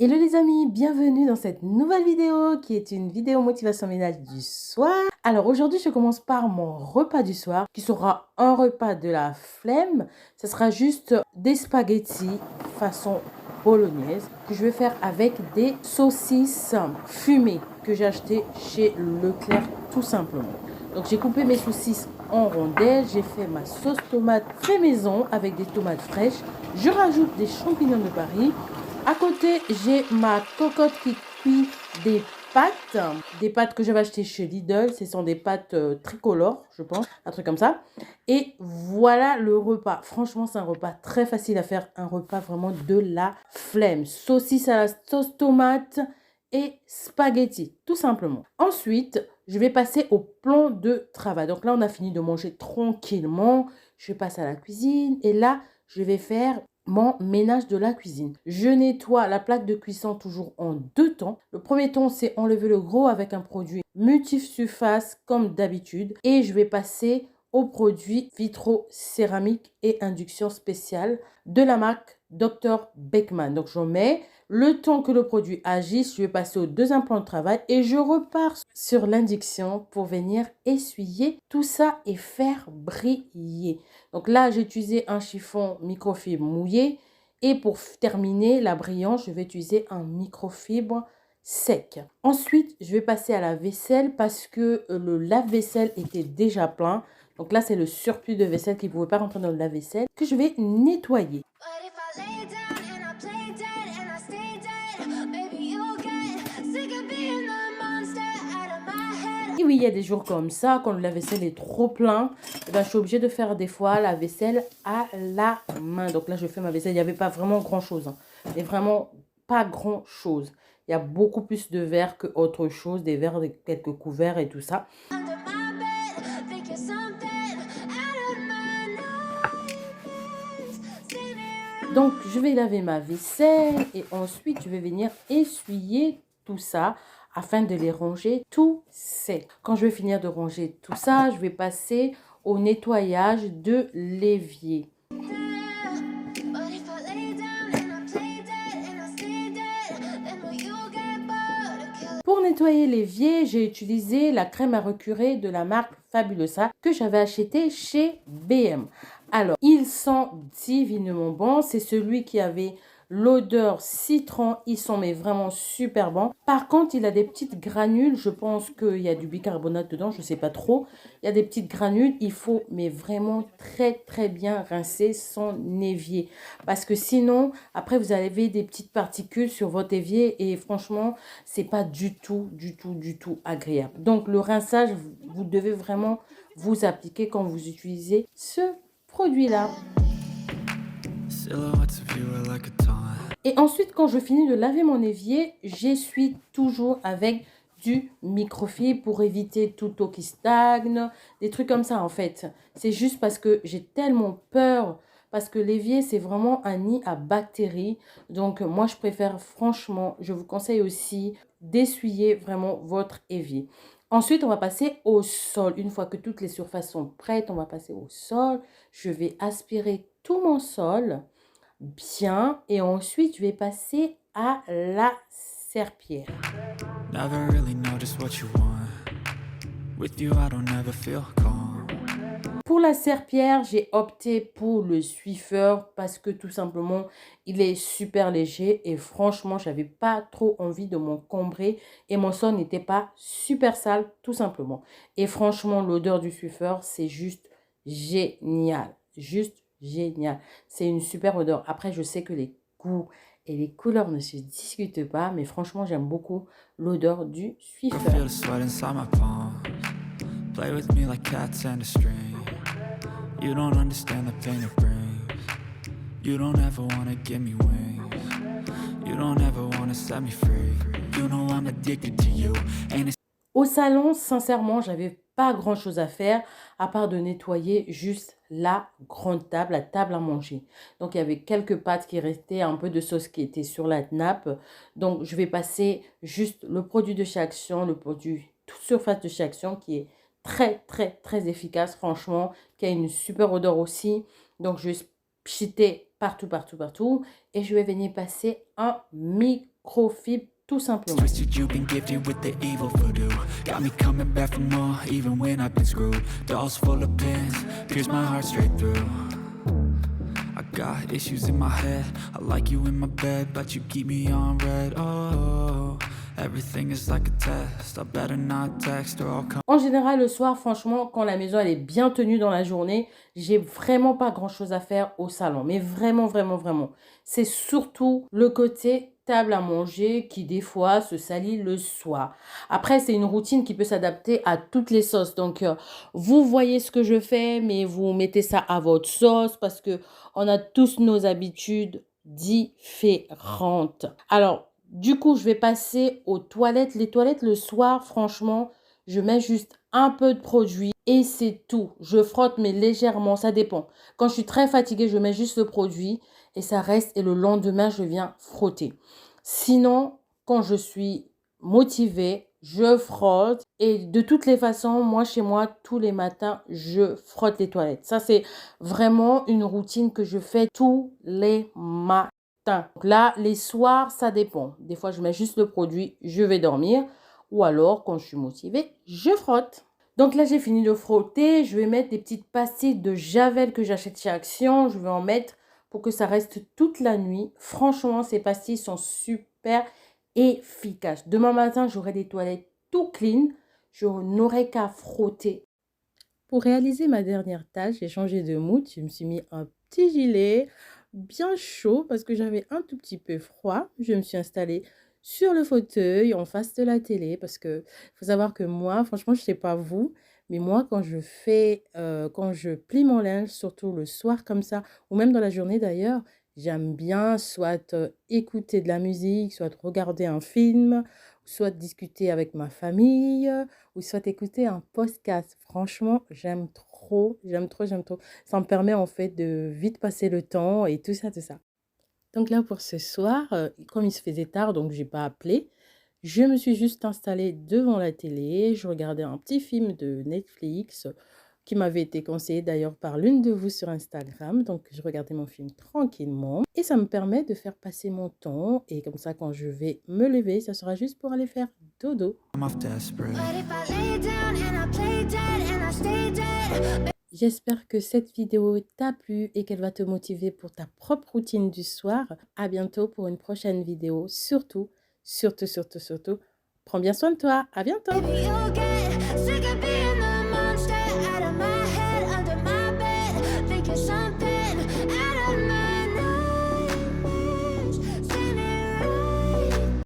Hello les amis, bienvenue dans cette nouvelle vidéo qui est une vidéo motivation ménage du soir. Alors aujourd'hui, je commence par mon repas du soir qui sera un repas de la flemme. Ce sera juste des spaghettis façon bolognaise que je vais faire avec des saucisses fumées que j'ai achetées chez Leclerc tout simplement. Donc j'ai coupé mes saucisses en rondelles, j'ai fait ma sauce tomate fait maison avec des tomates fraîches. Je rajoute des champignons de Paris. À côté, j'ai ma cocotte qui cuit des pâtes que j'avais achetées chez Lidl. Ce sont des pâtes tricolores, je pense, un truc comme ça. Et voilà le repas. Franchement, c'est un repas très facile à faire, un repas vraiment de la flemme. Saucisse à la sauce tomate et spaghetti, tout simplement. Ensuite, je vais passer au plan de travail. Donc là, on a fini de manger tranquillement. Je passe à la cuisine et là, je vais faire mon ménage de la cuisine. Je nettoie la plaque de cuisson toujours en deux temps. Le premier temps, c'est enlever le gros avec un produit multi-surface comme d'habitude. Et je vais passer au produit vitro-céramique et induction spéciale de la marque Dr Beckman. Donc, je mets le temps que le produit agisse, je vais passer au deuxième plan de travail et je repars sur l'induction pour venir essuyer tout ça et faire briller. Donc là, j'ai utilisé un chiffon microfibre mouillé et pour terminer la brillance, je vais utiliser un microfibre sec. Ensuite, je vais passer à la vaisselle parce que le lave-vaisselle était déjà plein. Donc là, c'est le surplus de vaisselle qui ne pouvait pas rentrer dans le lave-vaisselle que je vais nettoyer. Et oui, il y a des jours comme ça, quand le lave-vaisselle est trop plein, eh ben, je suis obligée de faire des fois la vaisselle à la main. Donc là, je fais ma vaisselle. Il n'y avait pas vraiment grand-chose. Mais vraiment pas grand-chose. Il y a beaucoup plus de verres que autre chose. Des verres, quelques couverts et tout ça. Donc, je vais laver ma vaisselle et ensuite, je vais venir essuyer tout ça afin de les ranger tout sec. Quand je vais finir de ranger tout ça, je vais passer au nettoyage de l'évier. Pour nettoyer l'évier, j'ai utilisé la crème à recurer de la marque Fabulosa que j'avais acheté chez BM. Alors, ils sont divinement bons. C'est celui qui avait l'odeur citron. Ils sont mais vraiment super bons. Par contre, il a des petites granules. Je pense qu'il y a du bicarbonate dedans. Je ne sais pas trop. Il y a des petites granules. Il faut mais vraiment très bien rincer son évier. Parce que sinon, après, vous avez des petites particules sur votre évier. Et franchement, c'est pas du tout agréable. Donc, le rinçage, vous devez vraiment vous appliquer quand vous utilisez ce produit-là. Et ensuite, quand je finis de laver mon évier, j'essuie toujours avec du microfibre pour éviter toute eau qui stagne, des trucs comme ça en fait. C'est juste parce que j'ai tellement peur, parce que l'évier c'est vraiment un nid à bactéries. Donc moi je préfère franchement, je vous conseille aussi d'essuyer vraiment votre évier. Ensuite, on va passer au sol. Une fois que toutes les surfaces sont prêtes, on va passer au sol. Je vais aspirer tout mon sol bien et ensuite, je vais passer à la serpillière. Pour la serpillière, j'ai opté pour le Swiffer parce que tout simplement, il est super léger et franchement, j'avais pas trop envie de m'encombrer et mon sol n'était pas super sale tout simplement. Et franchement, l'odeur du Swiffer, c'est juste génial. Juste génial. C'est une super odeur. Après, je sais que les goûts et les couleurs ne se discutent pas, mais franchement, j'aime beaucoup l'odeur du Swiffer. Play with me like cats and a string. You don't understand the pain it brings. You don't ever wanna give me wings. You don't ever wanna set me free. You know I'm addicted to you. Au salon, sincèrement, j'avais pas grand chose à faire à part de nettoyer juste la grande table, la table à manger. Donc il y avait quelques pâtes qui restaient, un peu de sauce qui était sur la nappe. Donc je vais passer juste le produit de chez Action, le produit toute surface de chez Action qui est très efficace, franchement, qui a une super odeur aussi. Donc je vais pchiter partout et je vais venir passer un profite tout simplement. Twisted, you've been gifted with the evil voodoo. Got me coming back for more, even when I've been screwed. Dolls full of pins, pierce my heart straight through. I got issues in my head, I like you in my bed, but you keep me on red. Oh, everything is like a test, I better not text or I'll come. En général, le soir, franchement, quand la maison elle est bien tenue dans la journée, j'ai vraiment pas grand-chose à faire au salon. Mais vraiment, vraiment, vraiment. C'est surtout le côté table à manger qui, des fois, se salit le soir. Après, c'est une routine qui peut s'adapter à toutes les sauces. Donc, vous voyez ce que je fais, mais vous mettez ça à votre sauce parce que on a tous nos habitudes différentes. Alors, du coup, je vais passer aux toilettes. Les toilettes, le soir, franchement, je mets juste un peu de produit et c'est tout. Je frotte, mais légèrement, ça dépend. Quand je suis très fatiguée, je mets juste le produit et ça reste. Et le lendemain, je viens frotter. Sinon, quand je suis motivée, je frotte. Et de toutes les façons, moi, chez moi, tous les matins, je frotte les toilettes. Ça, c'est vraiment une routine que je fais tous les matins. Donc là, les soirs, ça dépend. Des fois, je mets juste le produit, je vais dormir. Ou alors, quand je suis motivée, je frotte. Donc là, j'ai fini de frotter. Je vais mettre des petites pastilles de Javel que j'achète chez Action. Je vais en mettre pour que ça reste toute la nuit. Franchement, ces pastilles sont super efficaces. Demain matin, j'aurai des toilettes tout clean. Je n'aurai qu'à frotter. Pour réaliser ma dernière tâche, j'ai changé de mood. Je me suis mis un petit gilet bien chaud parce que j'avais un tout petit peu froid. Je me suis installée sur le fauteuil en face de la télé parce que faut savoir que moi, franchement, je sais pas vous, mais moi, quand je plie mon linge, surtout le soir comme ça, ou même dans la journée d'ailleurs, j'aime bien soit écouter de la musique, soit regarder un film, soit discuter avec ma famille, ou soit écouter un podcast. Franchement, j'aime trop, j'aime trop, j'aime trop. Ça me permet en fait de vite passer le temps et tout ça, tout ça. Donc là, pour ce soir, comme il se faisait tard, donc j'ai pas appelé, je me suis juste installée devant la télé. Je regardais un petit film de Netflix qui m'avait été conseillé d'ailleurs par l'une de vous sur Instagram. Donc, je regardais mon film tranquillement et ça me permet de faire passer mon temps. Et comme ça, quand je vais me lever, ça sera juste pour aller faire dodo. I'm off desperate. J'espère que cette vidéo t'a plu et qu'elle va te motiver pour ta propre routine du soir. À bientôt pour une prochaine vidéo. Surtout, surtout, surtout, surtout, prends bien soin de toi. À bientôt.